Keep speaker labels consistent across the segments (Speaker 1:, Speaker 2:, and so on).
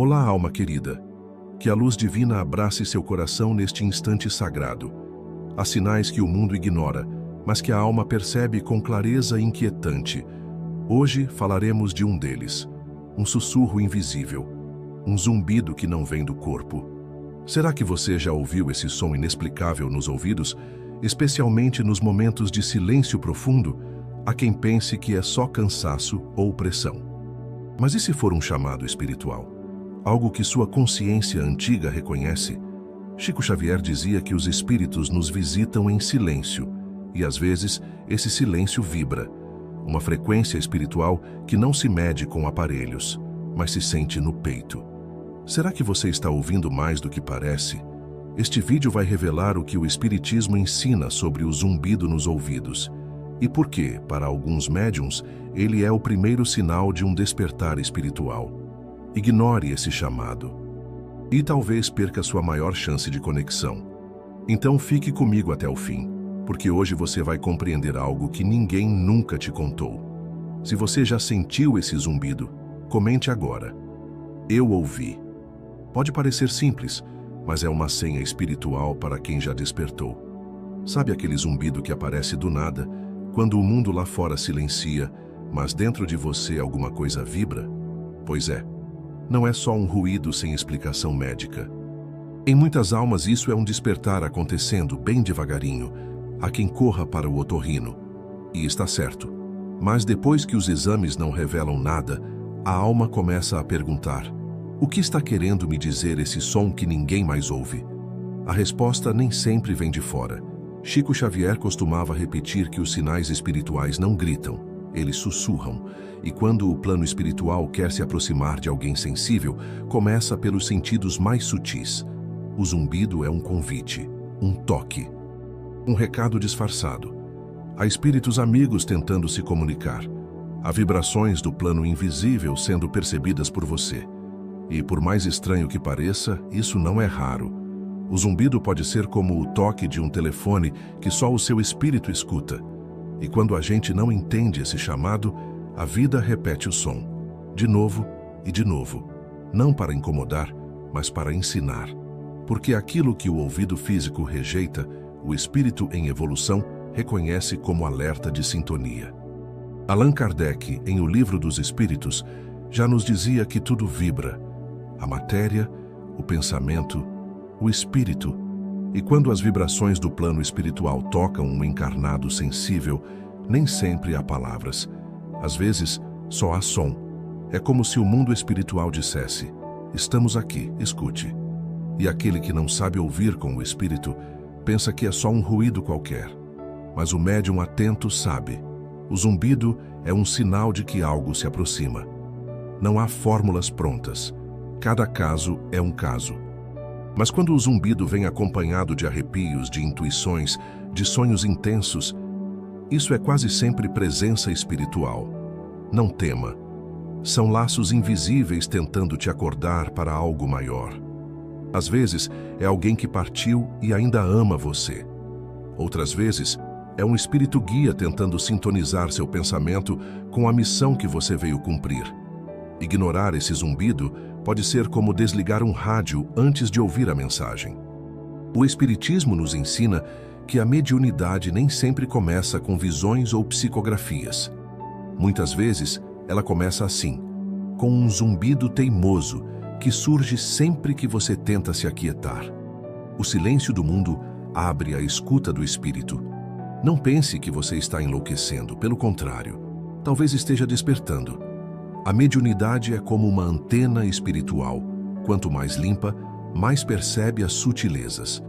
Speaker 1: Olá, alma querida. Que a luz divina abrace seu coração neste instante sagrado. Há sinais que o mundo ignora, mas que a alma percebe com clareza inquietante. Hoje falaremos de um deles. Um sussurro invisível. Um zumbido que não vem do corpo. Será que você já ouviu esse som inexplicável nos ouvidos, especialmente nos momentos de silêncio profundo? Há quem pense que é só cansaço ou pressão. Mas e se for um chamado espiritual? Algo que sua consciência antiga reconhece? Chico Xavier dizia que os espíritos nos visitam em silêncio, e às vezes esse silêncio vibra. Uma frequência espiritual que não se mede com aparelhos, mas se sente no peito. Será que você está ouvindo mais do que parece? Este vídeo vai revelar o que o Espiritismo ensina sobre o zumbido nos ouvidos. E por que, para alguns médiuns, ele é o primeiro sinal de um despertar espiritual. Ignore esse chamado. E talvez perca sua maior chance de conexão. Então fique comigo até o fim, porque hoje você vai compreender algo que ninguém nunca te contou. Se você já sentiu esse zumbido, comente agora. Eu ouvi. Pode parecer simples, mas é uma senha espiritual para quem já despertou. Sabe aquele zumbido que aparece do nada, quando o mundo lá fora silencia, mas dentro de você alguma coisa vibra? Pois é, não é só um ruído sem explicação médica. Em muitas almas isso é um despertar acontecendo bem devagarinho. Há quem corra para o otorrino. E está certo. Mas depois que os exames não revelam nada, a alma começa a perguntar: o que está querendo me dizer esse som que ninguém mais ouve? A resposta nem sempre vem de fora. Chico Xavier costumava repetir que os sinais espirituais não gritam, eles sussurram. E quando o plano espiritual quer se aproximar de alguém sensível, começa pelos sentidos mais sutis. O zumbido é um convite, um toque, um recado disfarçado. Há espíritos amigos tentando se comunicar. Há vibrações do plano invisível sendo percebidas por você. E por mais estranho que pareça, isso não é raro. O zumbido pode ser como o toque de um telefone que só o seu espírito escuta. E quando a gente não entende esse chamado, a vida repete o som, de novo e de novo. Não para incomodar, mas para ensinar. Porque aquilo que o ouvido físico rejeita, o espírito em evolução reconhece como alerta de sintonia. Allan Kardec, em O Livro dos Espíritos, já nos dizia que tudo vibra. A matéria, o pensamento, o espírito. E quando as vibrações do plano espiritual tocam um encarnado sensível, nem sempre há palavras. Às vezes, só há som. É como se o mundo espiritual dissesse: estamos aqui, escute. E aquele que não sabe ouvir com o espírito, pensa que é só um ruído qualquer. Mas o médium atento sabe. O zumbido é um sinal de que algo se aproxima. Não há fórmulas prontas. Cada caso é um caso. Mas quando o zumbido vem acompanhado de arrepios, de intuições, de sonhos intensos, isso é quase sempre presença espiritual. Não tema. São laços invisíveis tentando te acordar para algo maior. Às vezes, é alguém que partiu e ainda ama você. Outras vezes, é um espírito guia tentando sintonizar seu pensamento com a missão que você veio cumprir. Ignorar esse zumbido pode ser como desligar um rádio antes de ouvir a mensagem. O Espiritismo nos ensina que a mediunidade nem sempre começa com visões ou psicografias. Muitas vezes, ela começa assim, com um zumbido teimoso que surge sempre que você tenta se aquietar. O silêncio do mundo abre a escuta do espírito. Não pense que você está enlouquecendo, pelo contrário, talvez esteja despertando. A mediunidade é como uma antena espiritual. Quanto mais limpa, mais percebe as sutilezas.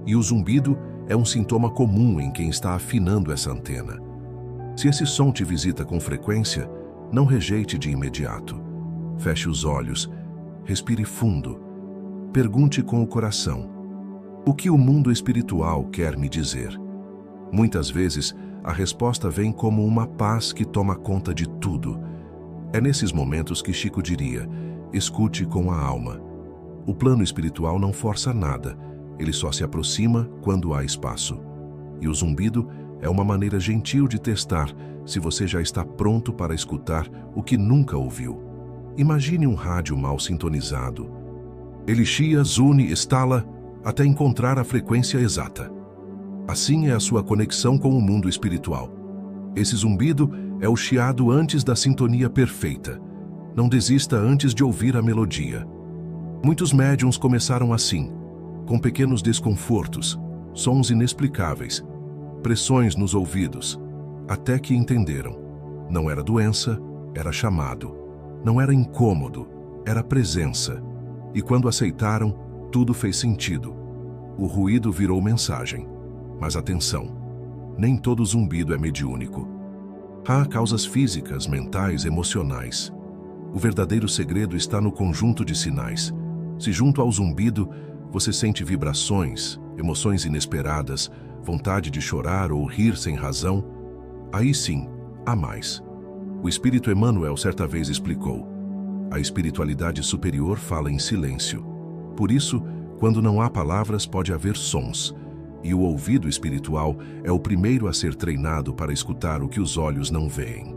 Speaker 1: E o zumbido é um sintoma comum em quem está afinando essa antena. Se esse som te visita com frequência, não rejeite de imediato. Feche os olhos, respire fundo. Pergunte com o coração: o que o mundo espiritual quer me dizer? Muitas vezes, a resposta vem como uma paz que toma conta de tudo. É nesses momentos que Chico diria: escute com a alma. O plano espiritual não força nada, ele só se aproxima quando há espaço. E o zumbido é uma maneira gentil de testar se você já está pronto para escutar o que nunca ouviu. Imagine um rádio mal sintonizado. Ele chia, zune, estala, até encontrar a frequência exata. Assim é a sua conexão com o mundo espiritual. Esse zumbido é o chiado antes da sintonia perfeita. Não desista antes de ouvir a melodia. Muitos médiuns começaram assim, com pequenos desconfortos, sons inexplicáveis, pressões nos ouvidos, até que entenderam. Não era doença, era chamado. Não era incômodo, era presença. E quando aceitaram, tudo fez sentido. O ruído virou mensagem. Mas atenção, nem todo zumbido é mediúnico. Há causas físicas, mentais, emocionais. O verdadeiro segredo está no conjunto de sinais. Se junto ao zumbido, você sente vibrações, emoções inesperadas, vontade de chorar ou rir sem razão, aí sim, há mais. O espírito Emmanuel certa vez explicou: a espiritualidade superior fala em silêncio. Por isso, quando não há palavras, pode haver sons. E o ouvido espiritual é o primeiro a ser treinado para escutar o que os olhos não veem.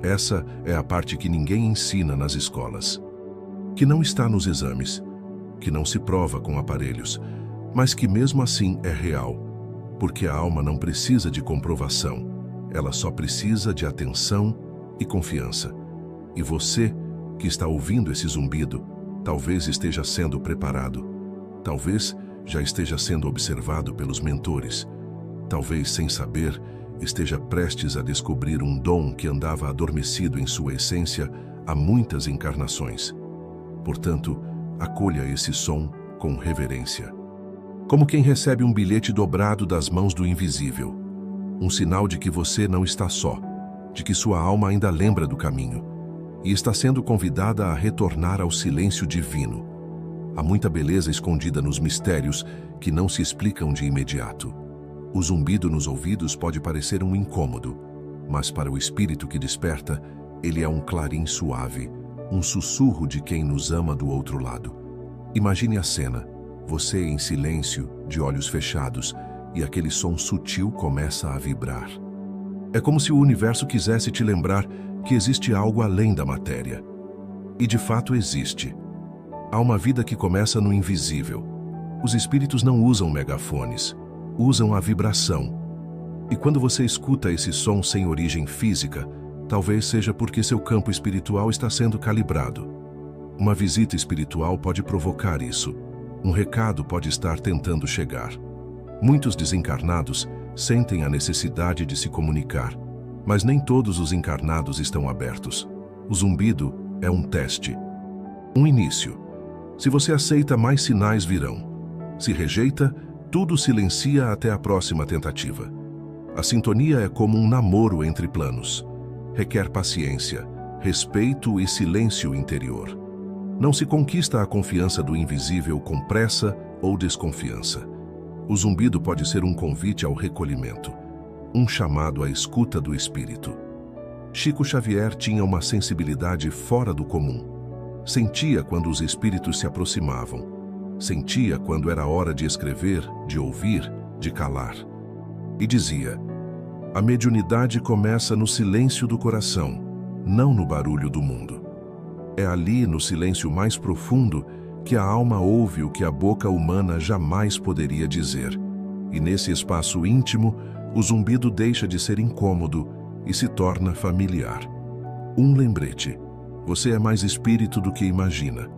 Speaker 1: Essa é a parte que ninguém ensina nas escolas, que não está nos exames, que não se prova com aparelhos, mas que mesmo assim é real, porque a alma não precisa de comprovação, ela só precisa de atenção e confiança. E você, que está ouvindo esse zumbido, talvez esteja sendo preparado, talvez já esteja sendo observado pelos mentores, talvez sem saber esteja prestes a descobrir um dom que andava adormecido em sua essência há muitas encarnações. Portanto, acolha esse som com reverência. Como quem recebe um bilhete dobrado das mãos do invisível, um sinal de que você não está só, de que sua alma ainda lembra do caminho e está sendo convidada a retornar ao silêncio divino. Há muita beleza escondida nos mistérios que não se explicam de imediato. O zumbido nos ouvidos pode parecer um incômodo, mas para o espírito que desperta, ele é um clarim suave, um sussurro de quem nos ama do outro lado. Imagine a cena, você em silêncio, de olhos fechados, e aquele som sutil começa a vibrar. É como se o universo quisesse te lembrar que existe algo além da matéria. E de fato existe. Há uma vida que começa no invisível. Os espíritos não usam megafones, usam a vibração. E quando você escuta esse som sem origem física, talvez seja porque seu campo espiritual está sendo calibrado. Uma visita espiritual pode provocar isso. Um recado pode estar tentando chegar. Muitos desencarnados sentem a necessidade de se comunicar, mas nem todos os encarnados estão abertos. O zumbido é um teste, um início. Se você aceita, mais sinais virão. Se rejeita, tudo silencia até a próxima tentativa. A sintonia é como um namoro entre planos. Requer paciência, respeito e silêncio interior. Não se conquista a confiança do invisível com pressa ou desconfiança. O zumbido pode ser um convite ao recolhimento, um chamado à escuta do espírito. Chico Xavier tinha uma sensibilidade fora do comum. Sentia quando os espíritos se aproximavam. Sentia quando era hora de escrever, de ouvir, de calar. E dizia: a mediunidade começa no silêncio do coração, não no barulho do mundo. É ali, no silêncio mais profundo, que a alma ouve o que a boca humana jamais poderia dizer. E nesse espaço íntimo, o zumbido deixa de ser incômodo e se torna familiar. Um lembrete: você é mais espírito do que imagina.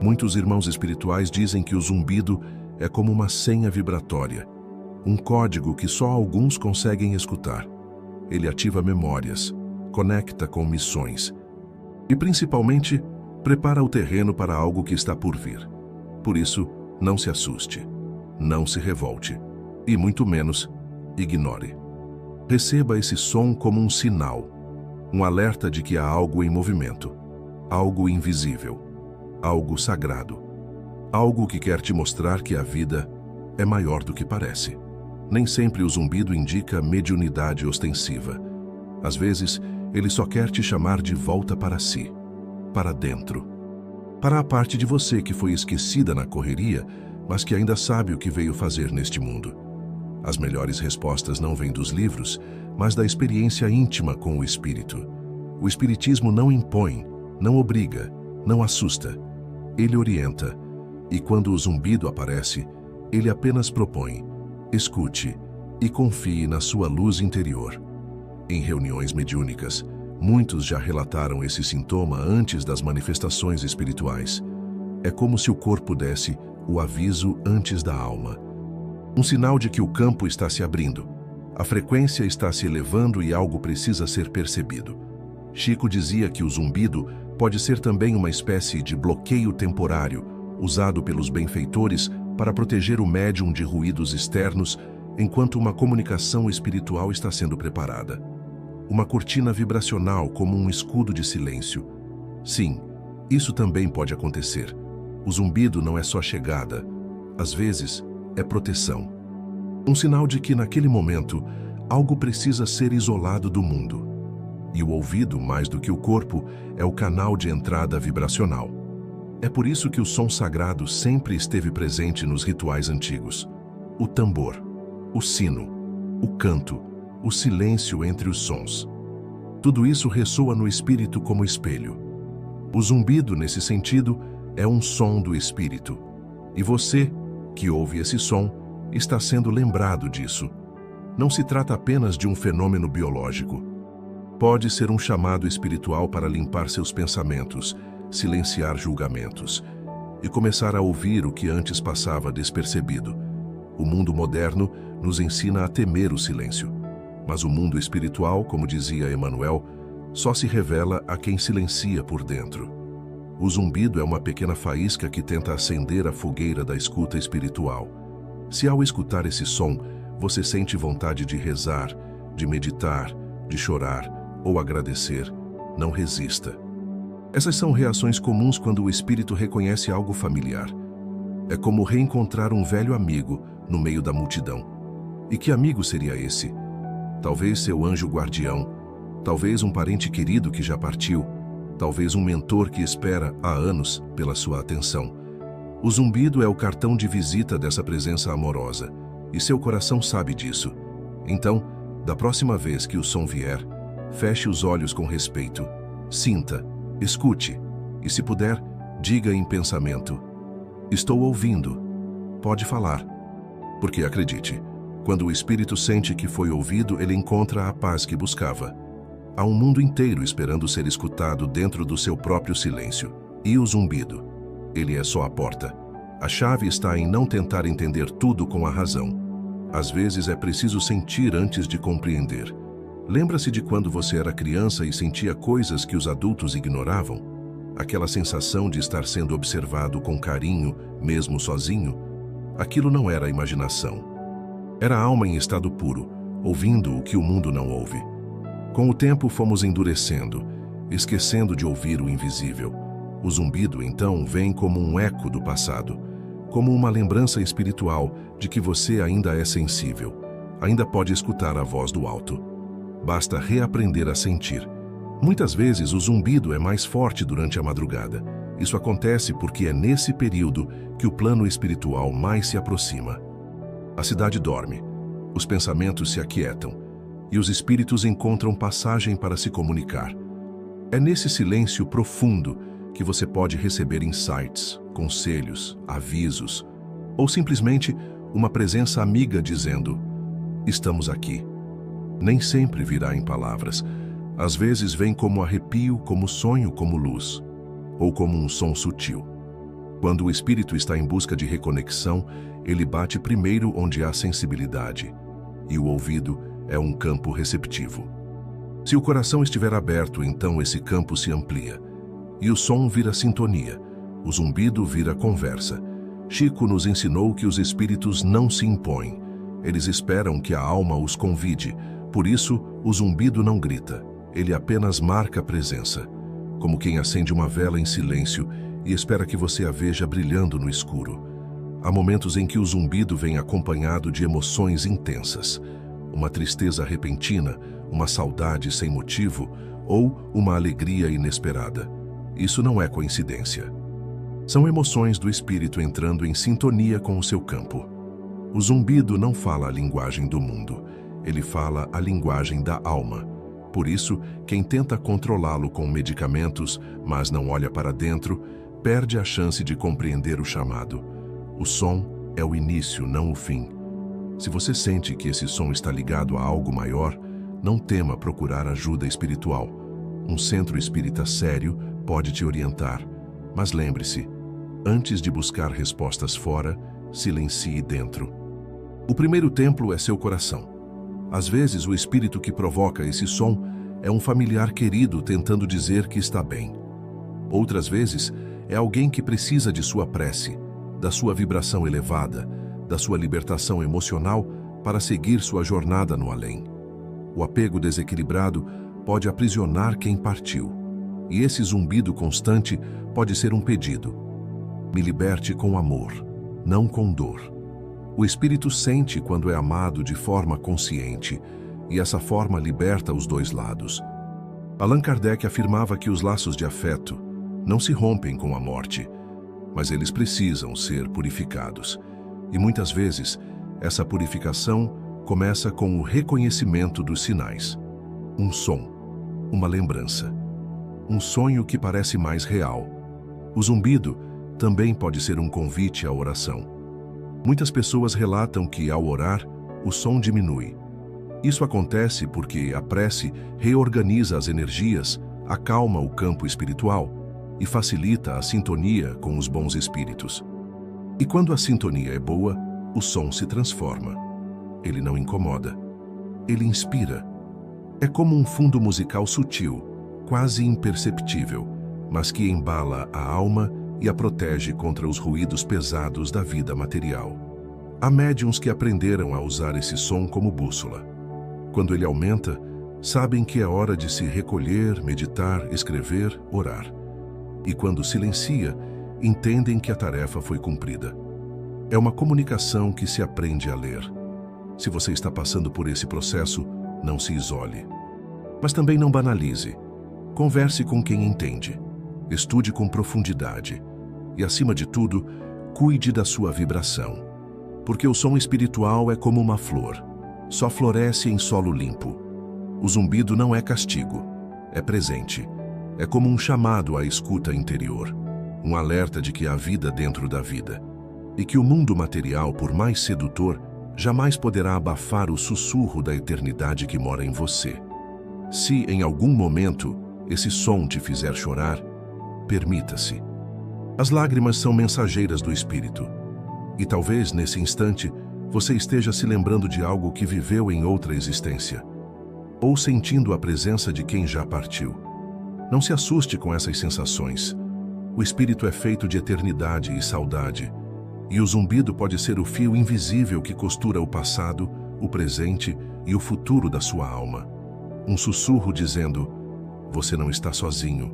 Speaker 1: Muitos irmãos espirituais dizem que o zumbido é como uma senha vibratória, um código que só alguns conseguem escutar. Ele ativa memórias, conecta com missões e, principalmente, prepara o terreno para algo que está por vir. Por isso, não se assuste, não se revolte e, muito menos, ignore. Receba esse som como um sinal, um alerta de que há algo em movimento, algo invisível, algo sagrado, algo que quer te mostrar que a vida é maior do que parece. Nem sempre o zumbido indica mediunidade ostensiva. Às vezes, ele só quer te chamar de volta para si, para dentro, para a parte de você que foi esquecida na correria, mas que ainda sabe o que veio fazer neste mundo. As melhores respostas não vêm dos livros, mas da experiência íntima com o espírito. O espiritismo não impõe, Não obriga, não assusta. Ele orienta. E quando o zumbido aparece, ele apenas propõe: escute e confie na sua luz interior. Em reuniões mediúnicas, muitos já relataram esse sintoma antes das manifestações espirituais. É como se o corpo desse o aviso antes da alma. Um sinal de que o campo está se abrindo. A frequência está se elevando e algo precisa ser percebido. Chico dizia que o zumbido pode ser também uma espécie de bloqueio temporário, usado pelos benfeitores para proteger o médium de ruídos externos enquanto uma comunicação espiritual está sendo preparada. Uma cortina vibracional como um escudo de silêncio. Sim, isso também pode acontecer. O zumbido não é só chegada, às vezes é proteção. Um sinal de que naquele momento algo precisa ser isolado do mundo. E o ouvido, mais do que o corpo, é o canal de entrada vibracional. É por isso que o som sagrado sempre esteve presente nos rituais antigos. O tambor, o sino, o canto, o silêncio entre os sons. Tudo isso ressoa no espírito como espelho. O zumbido, nesse sentido, é um som do espírito. E você, que ouve esse som, está sendo lembrado disso. Não se trata apenas de um fenômeno biológico. Pode ser um chamado espiritual para limpar seus pensamentos, silenciar julgamentos e começar a ouvir o que antes passava despercebido. O mundo moderno nos ensina a temer o silêncio, mas o mundo espiritual, como dizia Emmanuel, só se revela a quem silencia por dentro. O zumbido é uma pequena faísca que tenta acender a fogueira da escuta espiritual. Se ao escutar esse som, você sente vontade de rezar, de meditar, de chorar ou agradecer, não resista. Essas são reações comuns quando o espírito reconhece algo familiar. É como reencontrar um velho amigo no meio da multidão. E que amigo seria esse? Talvez seu anjo guardião, talvez um parente querido que já partiu, talvez um mentor que espera há anos pela sua atenção. O zumbido é o cartão de visita dessa presença amorosa, e seu coração sabe disso. Então, da próxima vez que o som vier, feche os olhos com respeito, sinta, escute, e se puder, diga em pensamento: estou ouvindo. Pode falar. Porque acredite, quando o espírito sente que foi ouvido, ele encontra a paz que buscava. Há um mundo inteiro esperando ser escutado dentro do seu próprio silêncio. E o zumbido? Ele é só a porta. A chave está em não tentar entender tudo com a razão. Às vezes é preciso sentir antes de compreender. Lembra-se de quando você era criança e sentia coisas que os adultos ignoravam? Aquela sensação de estar sendo observado com carinho, mesmo sozinho? Aquilo não era imaginação. Era a alma em estado puro, ouvindo o que o mundo não ouve. Com o tempo fomos endurecendo, esquecendo de ouvir o invisível. O zumbido, então, vem como um eco do passado, como uma lembrança espiritual de que você ainda é sensível, ainda pode escutar a voz do alto. Basta reaprender a sentir. Muitas vezes o zumbido é mais forte durante a madrugada. Isso acontece porque é nesse período que o plano espiritual mais se aproxima. A cidade dorme, os pensamentos se aquietam e os espíritos encontram passagem para se comunicar. É nesse silêncio profundo que você pode receber insights, conselhos, avisos, ou simplesmente uma presença amiga dizendo: estamos aqui. Nem sempre virá em palavras. Às vezes vem como arrepio, como sonho, como luz, ou como um som sutil. Quando o espírito está em busca de reconexão, ele bate primeiro onde há sensibilidade, e o ouvido é um campo receptivo. Se o coração estiver aberto, então esse campo se amplia, e o som vira sintonia, o zumbido vira conversa. Chico nos ensinou que os espíritos não se impõem, eles esperam que a alma os convide. Por isso, o zumbido não grita, ele apenas marca a presença, como quem acende uma vela em silêncio e espera que você a veja brilhando no escuro. Há momentos em que o zumbido vem acompanhado de emoções intensas, uma tristeza repentina, uma saudade sem motivo ou uma alegria inesperada. Isso não é coincidência. São emoções do espírito entrando em sintonia com o seu campo. O zumbido não fala a linguagem do mundo, ele fala a linguagem da alma. Por isso, quem tenta controlá-lo com medicamentos, mas não olha para dentro, perde a chance de compreender o chamado. O som é o início, não o fim. Se você sente que esse som está ligado a algo maior, não tema procurar ajuda espiritual. Um centro espírita sério pode te orientar. Mas lembre-se, antes de buscar respostas fora, silencie dentro. O primeiro templo é seu coração. Às vezes, o espírito que provoca esse som é um familiar querido tentando dizer que está bem. Outras vezes, é alguém que precisa de sua prece, da sua vibração elevada, da sua libertação emocional para seguir sua jornada no além. O apego desequilibrado pode aprisionar quem partiu. E esse zumbido constante pode ser um pedido. Me liberte com amor, não com dor. O espírito sente quando é amado de forma consciente, e essa forma liberta os dois lados. Allan Kardec afirmava que os laços de afeto não se rompem com a morte, mas eles precisam ser purificados. E muitas vezes, essa purificação começa com o reconhecimento dos sinais. Um som, uma lembrança, um sonho que parece mais real. O zumbido também pode ser um convite à oração. Muitas pessoas relatam que, ao orar, o som diminui. Isso acontece porque a prece reorganiza as energias, acalma o campo espiritual e facilita a sintonia com os bons espíritos. E quando a sintonia é boa, o som se transforma. Ele não incomoda. Ele inspira. É como um fundo musical sutil, quase imperceptível, mas que embala a alma e a protege contra os ruídos pesados da vida material. Há médiuns que aprenderam a usar esse som como bússola. Quando ele aumenta, sabem que é hora de se recolher, meditar, escrever, orar. E quando silencia, entendem que a tarefa foi cumprida. É uma comunicação que se aprende a ler. Se você está passando por esse processo, não se isole. Mas também não banalize. Converse com quem entende. Estude com profundidade. E, acima de tudo, cuide da sua vibração. Porque o som espiritual é como uma flor. Só floresce em solo limpo. O zumbido não é castigo. É presente. É como um chamado à escuta interior. Um alerta de que há vida dentro da vida. E que o mundo material, por mais sedutor, jamais poderá abafar o sussurro da eternidade que mora em você. Se, em algum momento, esse som te fizer chorar, permita-se. As lágrimas são mensageiras do espírito. E talvez, nesse instante, você esteja se lembrando de algo que viveu em outra existência. Ou sentindo a presença de quem já partiu. Não se assuste com essas sensações. O espírito é feito de eternidade e saudade. E o zumbido pode ser o fio invisível que costura o passado, o presente e o futuro da sua alma. Um sussurro dizendo: você não está sozinho.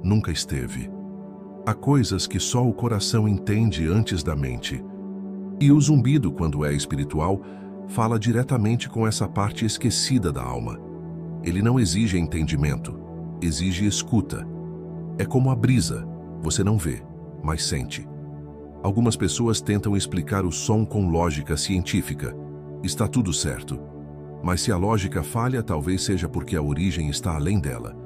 Speaker 1: Nunca esteve. Há coisas que só o coração entende antes da mente. E o zumbido, quando é espiritual, fala diretamente com essa parte esquecida da alma. Ele não exige entendimento, exige escuta. É como a brisa, você não vê, mas sente. Algumas pessoas tentam explicar o som com lógica científica. Está tudo certo. Mas se a lógica falha, talvez seja porque a origem está além dela.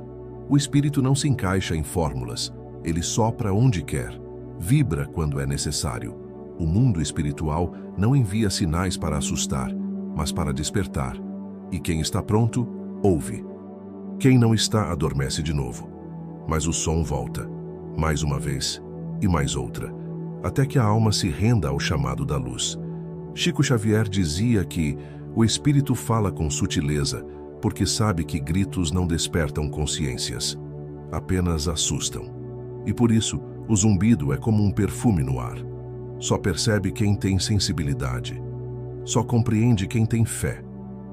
Speaker 1: O espírito não se encaixa em fórmulas. Ele sopra onde quer, vibra quando é necessário. O mundo espiritual não envia sinais para assustar, mas para despertar. E quem está pronto, ouve. Quem não está, adormece de novo. Mas o som volta, mais uma vez e mais outra, até que a alma se renda ao chamado da luz. Chico Xavier dizia que o espírito fala com sutileza, porque sabe que gritos não despertam consciências, apenas assustam. E por isso, o zumbido é como um perfume no ar. Só percebe quem tem sensibilidade. Só compreende quem tem fé.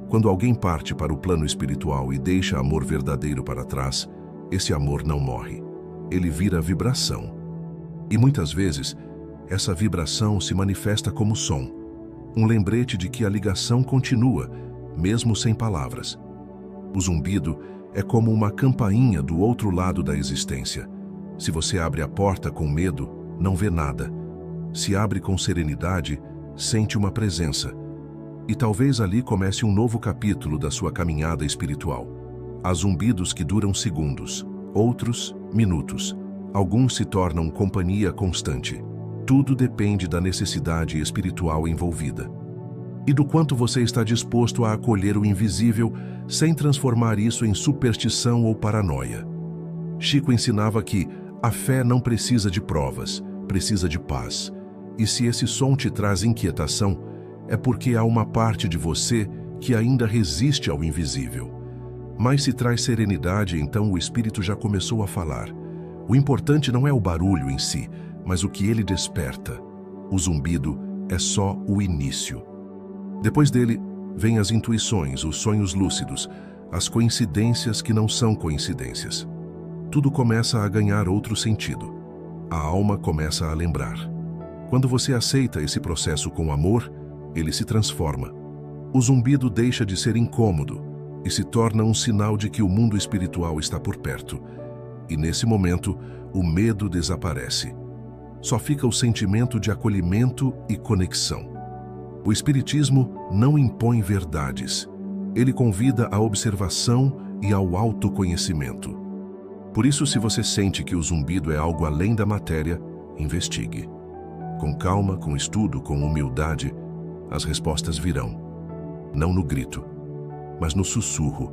Speaker 1: Quando alguém parte para o plano espiritual e deixa amor verdadeiro para trás, esse amor não morre. Ele vira vibração. E muitas vezes, essa vibração se manifesta como som. Um lembrete de que a ligação continua, mesmo sem palavras. O zumbido é como uma campainha do outro lado da existência. Se você abre a porta com medo, não vê nada. Se abre com serenidade, sente uma presença. E talvez ali comece um novo capítulo da sua caminhada espiritual. Há zumbidos que duram segundos, outros, minutos. Alguns se tornam companhia constante. Tudo depende da necessidade espiritual envolvida. E do quanto você está disposto a acolher o invisível sem transformar isso em superstição ou paranoia. Chico ensinava que a fé não precisa de provas, precisa de paz. E se esse som te traz inquietação, é porque há uma parte de você que ainda resiste ao invisível. Mas se traz serenidade, então o Espírito já começou a falar. O importante não é o barulho em si, mas o que ele desperta. O zumbido é só o início. Depois dele, vêm as intuições, os sonhos lúcidos, as coincidências que não são coincidências. Tudo começa a ganhar outro sentido. A alma começa a lembrar. Quando você aceita esse processo com amor, ele se transforma. O zumbido deixa de ser incômodo e se torna um sinal de que o mundo espiritual está por perto. E nesse momento, o medo desaparece. Só fica o sentimento de acolhimento e conexão. O Espiritismo não impõe verdades. Ele convida à observação e ao autoconhecimento. Por isso, se você sente que o zumbido é algo além da matéria, investigue. Com calma, com estudo, com humildade, as respostas virão. Não no grito, mas no sussurro.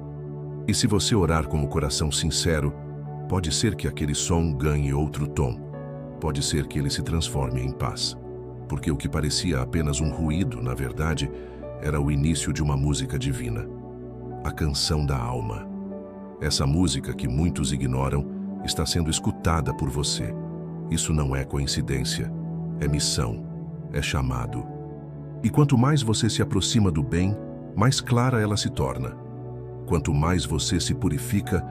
Speaker 1: E se você orar com o coração sincero, pode ser que aquele som ganhe outro tom. Pode ser que ele se transforme em paz. Porque o que parecia apenas um ruído, na verdade, era o início de uma música divina. A canção da alma. Essa música que muitos ignoram está sendo escutada por você. Isso não é coincidência. É missão. É chamado. E quanto mais você se aproxima do bem, mais clara ela se torna. Quanto mais você se purifica,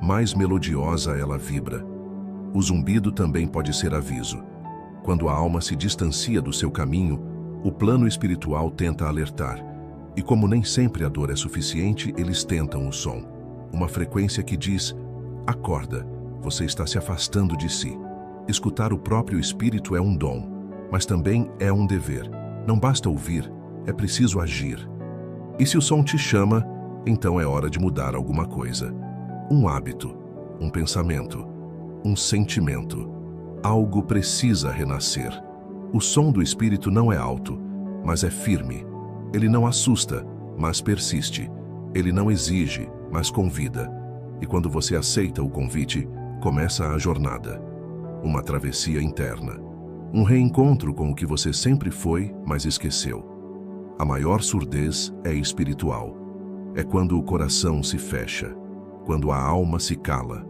Speaker 1: mais melodiosa ela vibra. O zumbido também pode ser aviso. Quando a alma se distancia do seu caminho, o plano espiritual tenta alertar. E como nem sempre a dor é suficiente, eles tentam o som. Uma frequência que diz: acorda, você está se afastando de si. Escutar o próprio espírito é um dom, mas também é um dever. Não basta ouvir, é preciso agir. E se o som te chama, então é hora de mudar alguma coisa. Um hábito, um pensamento, um sentimento. Algo precisa renascer. O som do espírito não é alto, mas é firme. Ele não assusta, mas persiste. Ele não exige, mas convida. E quando você aceita o convite, começa a jornada. Uma travessia interna. Um reencontro com o que você sempre foi, mas esqueceu. A maior surdez é espiritual. É quando o coração se fecha, quando a alma se cala,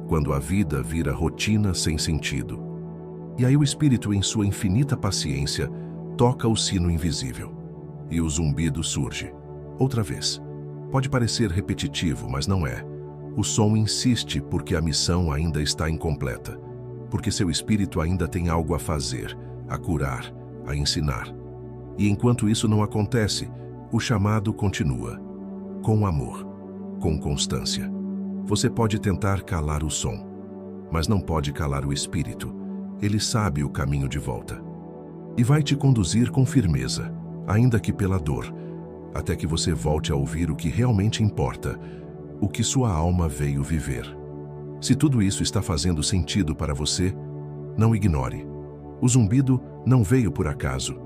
Speaker 1: quando a vida vira rotina sem sentido. E aí o espírito, em sua infinita paciência, toca o sino invisível. E o zumbido surge. Outra vez. Pode parecer repetitivo, mas não é. O som insiste porque a missão ainda está incompleta. Porque seu espírito ainda tem algo a fazer, a curar, a ensinar. E enquanto isso não acontece, o chamado continua. Com amor, com constância. Você pode tentar calar o som, mas não pode calar o espírito. Ele sabe o caminho de volta. E vai te conduzir com firmeza, ainda que pela dor, até que você volte a ouvir o que realmente importa, o que sua alma veio viver. Se tudo isso está fazendo sentido para você, não ignore. O zumbido não veio por acaso.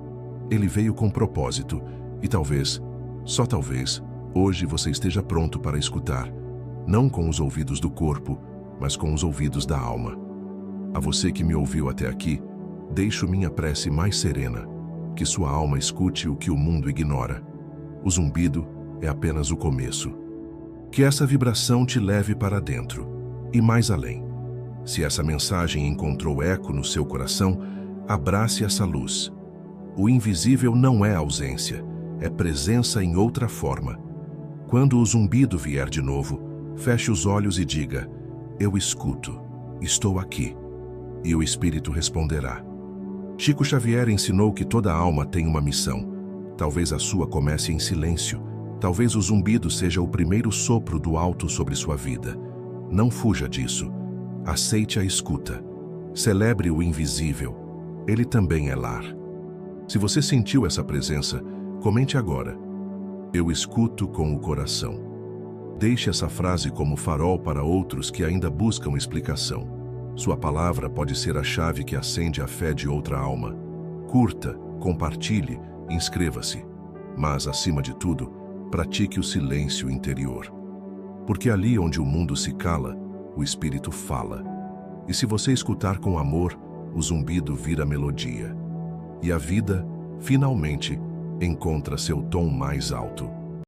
Speaker 1: Ele veio com propósito e talvez, só talvez, hoje você esteja pronto para escutar, não com os ouvidos do corpo, mas com os ouvidos da alma. A você que me ouviu até aqui, deixo minha prece mais serena, que sua alma escute o que o mundo ignora. O zumbido é apenas o começo. Que essa vibração te leve para dentro e mais além. Se essa mensagem encontrou eco no seu coração, abrace essa luz. O invisível não é ausência, é presença em outra forma. Quando o zumbido vier de novo, feche os olhos e diga: eu escuto, estou aqui. E o espírito responderá. Chico Xavier ensinou que toda alma tem uma missão. Talvez a sua comece em silêncio. Talvez o zumbido seja o primeiro sopro do alto sobre sua vida. Não fuja disso. Aceite a escuta. Celebre o invisível. Ele também é lar. Se você sentiu essa presença, comente agora. Eu escuto com o coração. Deixe essa frase como farol para outros que ainda buscam explicação. Sua palavra pode ser a chave que acende a fé de outra alma. Curta, compartilhe, inscreva-se. Mas, acima de tudo, pratique o silêncio interior. Porque ali onde o mundo se cala, o Espírito fala. E se você escutar com amor, o zumbido vira melodia. E a vida, finalmente, encontra seu tom mais alto.